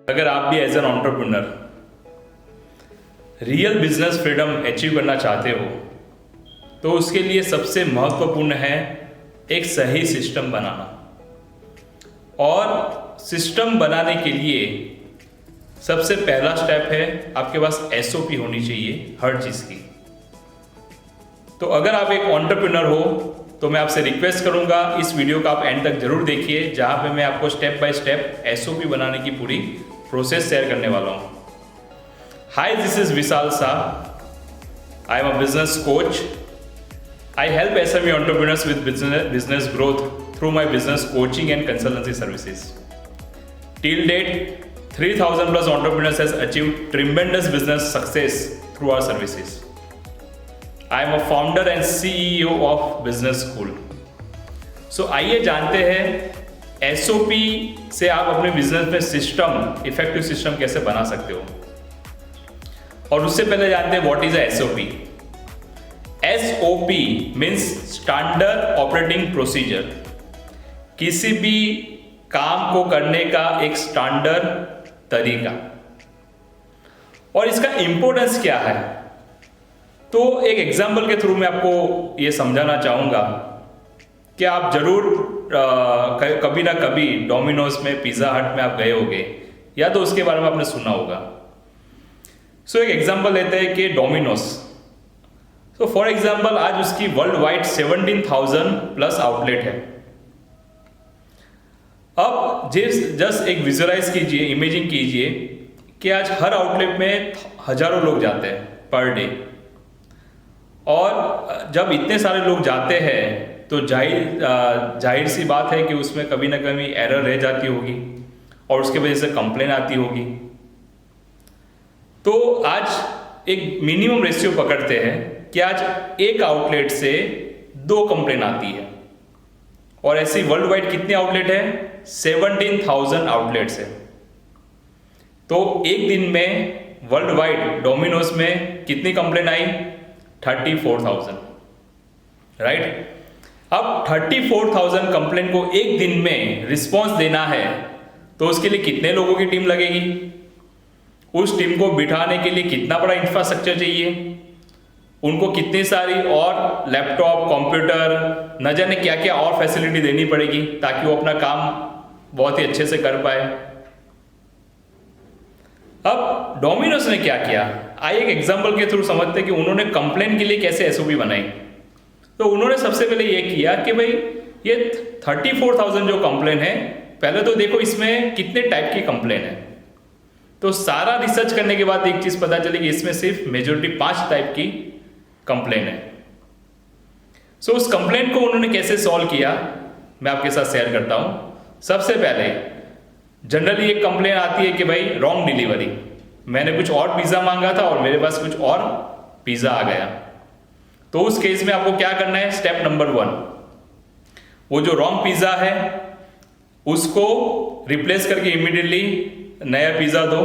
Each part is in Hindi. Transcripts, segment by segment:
अगर आप भी as an entrepreneur real business freedom achieve करना चाहते हो तो उसके लिए सबसे महत्वपूर्ण है एक सही सिस्टम बनाना। और सिस्टम बनाने के लिए सबसे पहला स्टेप है आपके पास एसओपी होनी चाहिए हर चीज़ की। तो अगर आप एक एंटरप्रेन्योर हो तो मैं आपसे रिक्वेस्ट करूंगा इस वीडियो का आप एंड तक जरूर देखिए, जहां पे मैं आपको स्टेप बाय स्टेप एसओपी बनाने की पूरी प्रोसेस शेयर करने वाला हूं। Hi, this is Vishal Shah. I am a business coach. I help SME entrepreneurs with business growth through my business coaching and consultancy services. Till date, 3,000 plus entrepreneurs has achieved tremendous business success through our services. I am a founder and CEO of Business School. So आइए जानते हैं SOP से आप अपने बिजनेस में सिस्टम, इफेक्टिव सिस्टम कैसे बना सकते हो। और उससे पहले जानते हैं what is SOP। SOP means standard operating procedure. किसी भी काम को करने का एक स्टैंडर्ड तरीका। और इसका इंपॉर्टेंस क्या है, तो एक एग्जाम्पल के थ्रू मैं आपको ये समझाना चाहूँगा कि आप जरूर कभी ना कभी डोमिनोज में, पिज़्ज़ा हट में आप गए होंगे या तो उसके बारे में आपने सुना होगा। सो एक एग्जाम्पल लेते हैं कि डोमिनोज। तो फॉर एग्जाम्पल आज उसकी वर्ल्ड वाइड 17,000 प्लस आउटलेट है। अब जस्ट एक विजुअलाइज कीजिए, इमेजिंग कीजिए कि आज हर आउटलेट में हजारों लोग जाते हैं पर डे। और जब इतने सारे लोग जाते हैं तो जाहिर सी बात है कि उसमें कभी ना कभी एरर रह जाती होगी और उसके वजह से कंप्लेन आती होगी। तो आज एक मिनिमम रेशियो पकड़ते हैं कि आज एक आउटलेट से 2 कंप्लेन आती है। और ऐसी वर्ल्ड वाइड कितने आउटलेट है? 17,000 आउटलेट्स है। तो एक दिन में वर्ल्ड वाइड डोमिनोज में कितनी कंप्लेन आई? 34,000, राइट। अब 34,000 कंप्लेन को एक दिन में रिस्पॉन्स देना है तो उसके लिए कितने लोगों की टीम लगेगी? उस टीम को बिठाने के लिए कितना बड़ा इंफ्रास्ट्रक्चर चाहिए? उनको कितनी सारी और लैपटॉप, कंप्यूटर, न जाने क्या क्या और फैसिलिटी देनी पड़ेगी ताकि वो अपना काम बहुत ही अच्छे से कर पाए। अब डोमिनोज ने क्या किया, आइए एक एग्जांपल के थ्रू समझते हैं कि उन्होंने कंप्लेन के लिए कैसे एसओपी बनाई। तो उन्होंने सबसे पहले ये किया कि भाई ये 34,000 जो कंप्लेन है, पहले तो देखो इसमें कितने टाइप की कंप्लेन है। तो सारा रिसर्च करने के बाद एक चीज पता चली कि इसमें सिर्फ मेजोरिटी 5 टाइप की कंप्लेन है। सो उस कंप्लेन को उन्होंने कैसे सॉल्व किया मैं आपके साथ शेयर करता हूं। सबसे पहले जनरली एक कंप्लेन आती है कि भाई रॉन्ग डिलीवरी, मैंने कुछ और पिज़्ज़ा मांगा था और मेरे पास कुछ और पिज़्ज़ा आ गया। तो उस केस में आपको क्या करना है? स्टेप नंबर 1, वो जो रॉन्ग पिज़्ज़ा है उसको रिप्लेस करके इमीडिएटली नया पिज़्ज़ा दो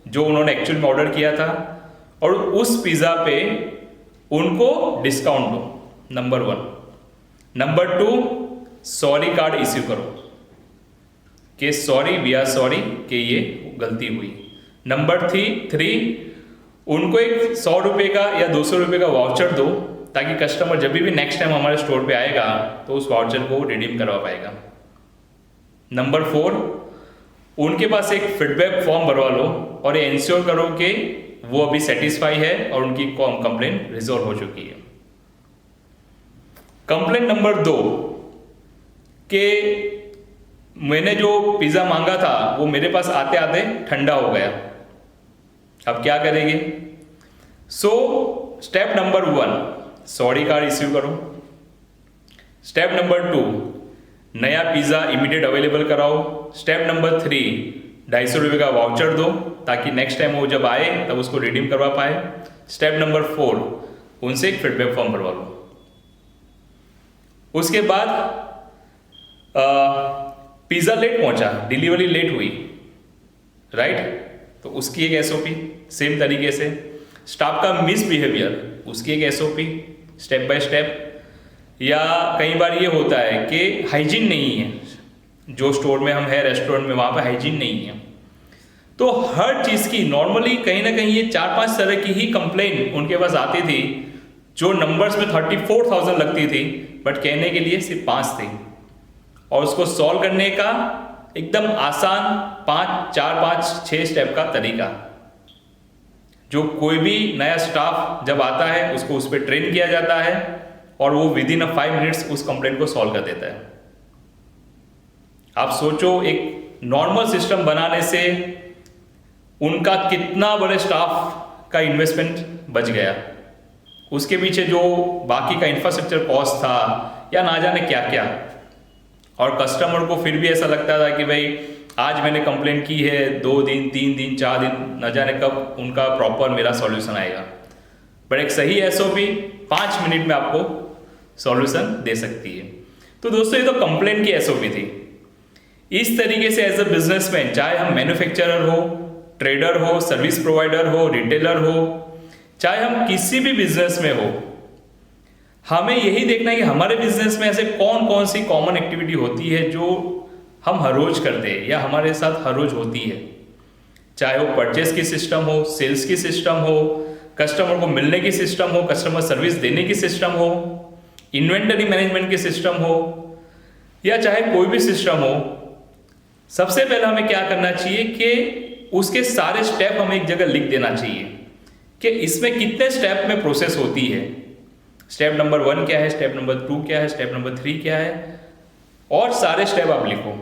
जो उन्होंने एक्चुअल में ऑर्डर किया था, और उस पिज़्ज़ा पे उनको डिस्काउंट दो, number 1। Number 2, sorry card issue करो कि सॉरी, वी आर सॉरी कि ये गलती हुई। नंबर 3, उनको एक 100 रुपये का या 200 रुपये का वाउचर दो ताकि कस्टमर जब भी नेक्स्ट टाइम हमारे स्टोर पे आएगा तो उस वाउचर को रिडीम करवा पाएगा। नंबर 4, उनके पास एक फीडबैक फॉर्म भरवा लो और ये इंश्योर करो कि वो अभी सेटिस्फाई है और उनकी कंप्लेन रिजॉल्व हो चुकी है। कंप्लेन नंबर 2 कि मैंने जो पिज़्ज़ा मांगा था वो मेरे पास आते आते ठंडा हो गया, अब क्या करेंगे? So step number 1, sorry card issue करो। स्टेप नंबर 2, नया पिज़्ज़ा इमीडिएट अवेलेबल कराओ। स्टेप नंबर 3, 250 रुपये का वाउचर दो ताकि नेक्स्ट टाइम वो जब आए तब उसको रिडीम करवा पाए। स्टेप नंबर 4, उनसे एक फीडबैक फॉर्म भरवा लो। उसके बाद पिज़्ज़ा लेट पहुंचा, डिलीवरी लेट हुई, राइट, तो उसकी एक एसओपी। सेम तरीके से स्टाफ का मिसबिहेवियर, उसकी एक एसओपी स्टेप बाय स्टेप। या कई बार ये होता है कि हाइजीन नहीं है, जो स्टोर में हम है रेस्टोरेंट में, वहाँ पे हाइजीन नहीं है, तो हर चीज़ की नॉर्मली कहीं ना कहीं ये 4-5 तरह की ही कंप्लेन उनके पास आती थी, जो नंबर्स में 34,000 लगती थी, बट कहने के लिए सिर्फ 5 थी। और उसको सॉल्व करने का एकदम आसान 5-4-5-6 स्टेप का तरीका, जो कोई भी नया स्टाफ जब आता है उसको उस पर ट्रेन किया जाता है और वो विद इन 5 मिनट्स उस कंप्लेंट को सॉल्व कर देता है। आप सोचो, एक नॉर्मल सिस्टम बनाने से उनका कितना बड़े स्टाफ का इन्वेस्टमेंट बच गया, उसके पीछे जो बाकी का इंफ्रास्ट्रक्चर कॉस्ट था या ना जाने क्या क्या। और कस्टमर को फिर भी ऐसा लगता था कि भाई आज मैंने कंप्लेंट की है, 2 दिन 3 दिन 4 दिन, न जाने कब उनका प्रॉपर मेरा सॉल्यूशन आएगा। बट एक सही एसओपी 5 मिनट में आपको सॉल्यूशन दे सकती है। तो दोस्तों, ये तो कंप्लेंट की एसओपी थी। इस तरीके से एज अ बिजनेसमैन, चाहे हम मैन्युफैक्चरर हो, ट्रेडर हो, सर्विस प्रोवाइडर हो, रिटेलर हो, चाहे हम किसी भी बिजनेस में हो, हमें यही देखना है कि हमारे बिजनेस में ऐसे कौन कौन सी कॉमन एक्टिविटी होती है जो हम हर रोज करते हैं या हमारे साथ हर रोज होती है। चाहे वो परचेस की सिस्टम हो, सेल्स की सिस्टम हो, कस्टमर को मिलने की सिस्टम हो, कस्टमर सर्विस देने की सिस्टम हो, इन्वेंटरी मैनेजमेंट की सिस्टम हो, या चाहे कोई भी सिस्टम हो। सबसे पहले हमें क्या करना चाहिए कि उसके सारे स्टेप हमें एक जगह लिख देना चाहिए कि इसमें कितने स्टेप में प्रोसेस होती है। स्टेप नंबर 1 क्या है, स्टेप नंबर 2 क्या है, स्टेप नंबर 3 क्या है, और सारे स्टेप आप लिखो।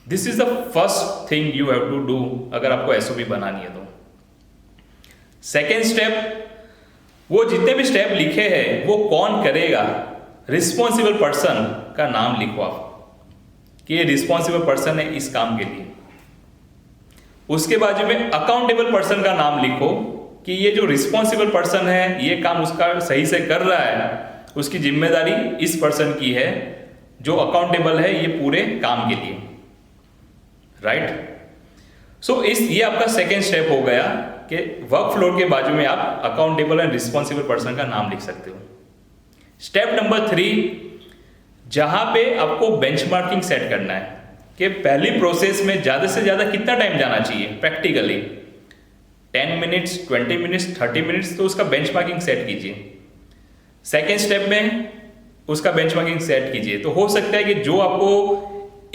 This is the first thing you have to do अगर आपको एसओपी बनानी है तो। सेकेंड स्टेप, वो जितने भी स्टेप लिखे हैं वो कौन करेगा, रिस्पॉन्सिबल पर्सन का नाम लिखो आप कि ये रिस्पॉन्सिबल पर्सन है इस काम के लिए। उसके बाजू में अकाउंटेबल पर्सन का नाम लिखो कि ये जो रिस्पॉन्सिबल पर्सन है ये काम उसका सही से कर रहा है, उसकी जिम्मेदारी इस पर्सन की है जो अकाउंटेबल है ये पूरे काम के लिए, राइट। सो ये आपका सेकेंड स्टेप हो गया कि वर्क फ्लोर के बाजू में आप अकाउंटेबल एंड रिस्पॉन्सिबल पर्सन का नाम लिख सकते हो। स्टेप नंबर 3, जहां पे आपको बेंचमार्किंग सेट करना है कि पहली प्रोसेस में ज्यादा से ज्यादा कितना टाइम जाना चाहिए प्रैक्टिकली, 10 मिनट्स, 20 मिनट्स, 30 मिनट्स, तो उसका बेंचमार्किंग सेट कीजिए। सेकेंड स्टेप में उसका बेंचमार्किंग सेट कीजिए। तो हो सकता है कि जो आपको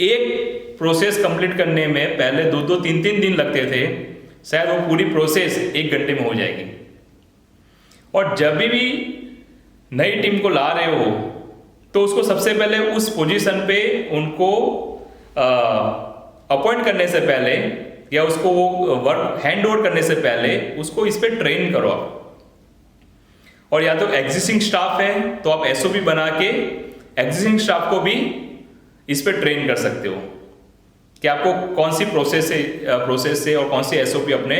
एक प्रोसेस कंप्लीट करने में पहले 2-2, 3-3 दिन लगते थे, शायद वो पूरी प्रोसेस 1 घंटे में हो जाएगी। और जब भी नई टीम को ला रहे हो तो उसको सबसे पहले उस पोजीशन पे उनको अपॉइंट करने से पहले या उसको वो वर्क हैंड ओवर करने से पहले उसको इस पे ट्रेन करो आप। और या तो एग्जिस्टिंग स्टाफ है तो आप एसओपी बना के एग्जिस्टिंग स्टाफ को भी इस पे ट्रेन कर सकते हो कि आपको कौन सी प्रोसेस से और कौन सी एसओपी अपने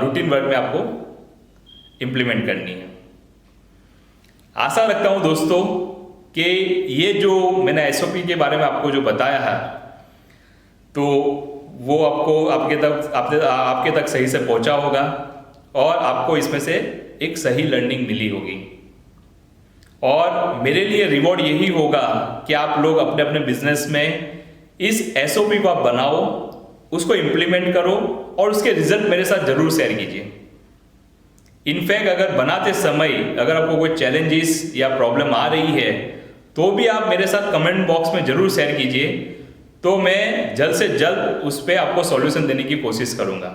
रूटीन वर्क में आपको इंप्लीमेंट करनी है। आशा रखता हूं दोस्तों कि ये जो मैंने एसओपी के बारे में आपको जो बताया है तो वो आपको आपके तक सही से पहुंचा होगा और आपको इसमें से एक सही लर्निंग मिली होगी। और मेरे लिए रिवॉर्ड यही होगा कि आप लोग अपने अपने बिजनेस में इस एसओपी को आप बनाओ, उसको इंप्लीमेंट करो और उसके रिजल्ट मेरे साथ जरूर शेयर कीजिए। इनफैक्ट अगर बनाते समय अगर आपको कोई चैलेंजेस या प्रॉब्लम आ रही है तो भी आप मेरे साथ कमेंट बॉक्स में जरूर शेयर कीजिए, तो मैं जल्द से जल्द उस पर आपको सॉल्यूशन देने की कोशिश करूंगा।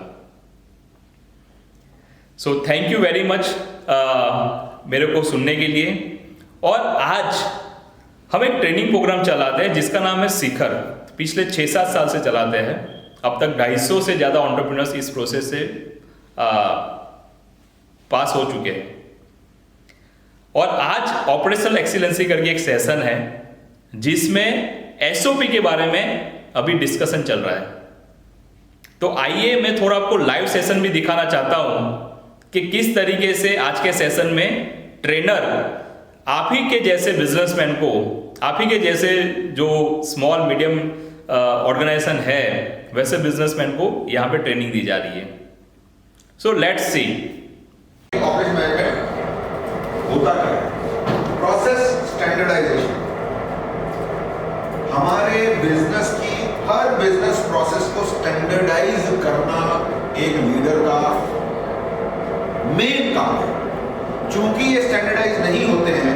So thank you very much मेरे को सुनने के लिए। और आज हम एक ट्रेनिंग प्रोग्राम चलाते हैं जिसका नाम है शिखर। पिछले 6-7 साल से चलाते हैं। अब तक 250 से ज़्यादा एंटरप्रेन्योर्स इस प्रोसेस से पास हो चुके हैं। और आज ऑपरेशनल एक्सीलेंसी करके एक सेशन है जिसमें एसओपी के बारे में अभी डिस्कशन चल रहा है। तो आइए मैं थोड़ा आपको लाइव सेशन भी दिखाना चाहता हूं कि किस तरीके से आज के सेशन में ट्रेनर आप ही के जैसे बिजनेसमैन को, आप ही के जैसे जो स्मॉल मीडियम ऑर्गेनाइजेशन है वैसे बिजनेसमैन को यहाँ पे ट्रेनिंग दी जा रही है। So let's see. Operation management होता है प्रोसेस स्टैंडर्डाइजेशन। हमारे बिजनेस की हर बिजनेस प्रोसेस को स्टैंडर्डाइज करना एक लीडर का मेन काम है। चूंकि ये स्टैंडर्डाइज नहीं होते हैं,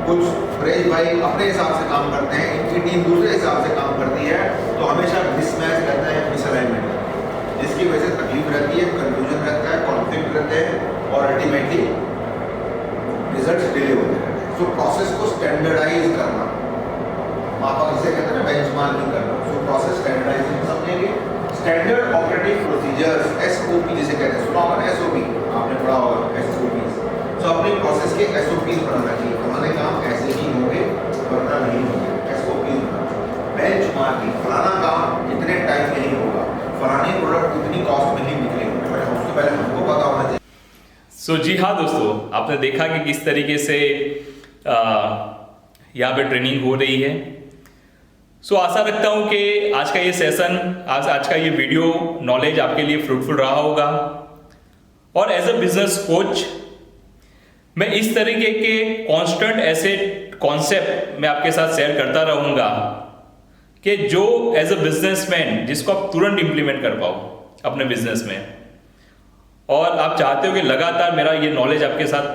कुछ परेश भाई अपने हिसाब से काम करते हैं, इनकी टीम दूसरे हिसाब से काम करती है, तो हमेशा मिसमैच रहता है, मिसअलाइनमेंट रहता है, जिसकी वजह से तकलीफ रहती है, कंफ्यूजन रहता है, कॉन्फ्लिक्ट रहते हैं और अल्टीमेटली रिजल्ट्स डिले होते रहते हैं। सो प्रोसेस को स्टैंडर्डाइज करना, मापा जिसे कहते हैं ना, बेंचमार्किंग करना। सो प्रोसेस स्टैंडर्डाइजेशन समझेंगे, स्टैंडर्ड ऑपरेटिंग प्रोसीजर्स, एसओपी जिसे कहते हैं, सुना होगा ना एसओपी, आपने पढ़ा होगा एसओपी। तो अपने प्रोसेस के एसओपी बनाना चाहिए, हमारे काम ऐसे ही होंगे वरना नहीं होंगे, एसओपी बनाना। बेंचमार्किंग, फलाना काम इतने टाइम में ही होगा, फलाने प्रोडक्ट इतनी कॉस्ट में ही निकलेंगे, बट उसके पहले हमको पता होना चाहिए। सो जी हाँ दोस्तों, आपने देखा कि किस तरीके से यहाँ पे ट्रेनिंग हो रही है। सो आशा रखता हूँ कि आज का ये सेशन, आज का ये वीडियो नॉलेज आपके लिए फ्रूटफुल रहा होगा। और एज अ बिजनेस कोच मैं इस तरीके के कांस्टेंट ऐसे कॉन्सेप्ट मैं आपके साथ शेयर करता रहूँगा कि जो एज अ बिजनेसमैन जिसको आप तुरंत इम्प्लीमेंट कर पाओ अपने बिजनेस में। और आप चाहते हो कि लगातार मेरा ये नॉलेज आपके साथ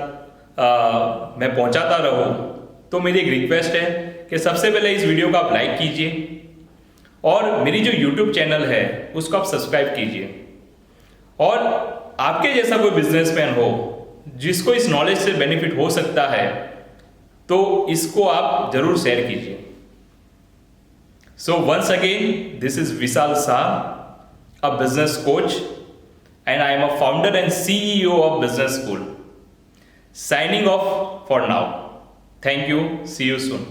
मैं पहुंचाता रहूं, तो मेरी एक रिक्वेस्ट है कि सबसे पहले इस वीडियो को आप लाइक कीजिए और मेरी जो यूट्यूब चैनल है उसको आप सब्सक्राइब कीजिए। और आपके जैसा कोई बिजनेसमैन हो जिसको इस नॉलेज से बेनिफिट हो सकता है, तो इसको आप जरूर शेयर कीजिए। So once again, this is Vishal Shah, a business coach, and I am a founder and CEO of Business School. Signing off for now. Thank you. See you soon.